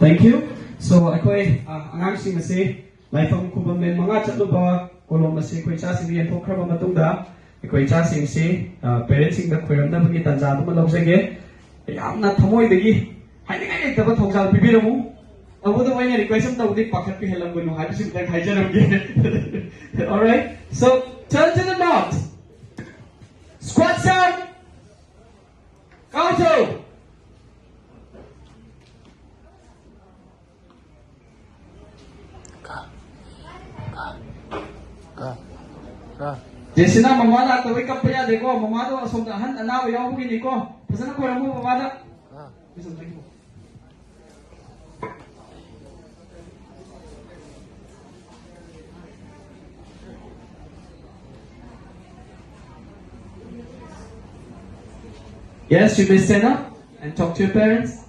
Thank you. So ako'y angangsing asi laifang kubamen mga chatluba kolom asi ako'y chasing riyan pokraba matungda ako'y chasing si parentsing da khuyram na bagi tanja to malawsage yamna thamoy dagi haingai taba thongjal bibiramu abuda waina request tawdi pakhat pi helam gunu habisim tak haijaramge. All right, so turn to the north, squat sound, counter. Jesina mama na tawai kapya deko mama do asomdahan anaw yaw bugi niko pasana ko ramu mama da Yes, you may stand up and talk to your parents.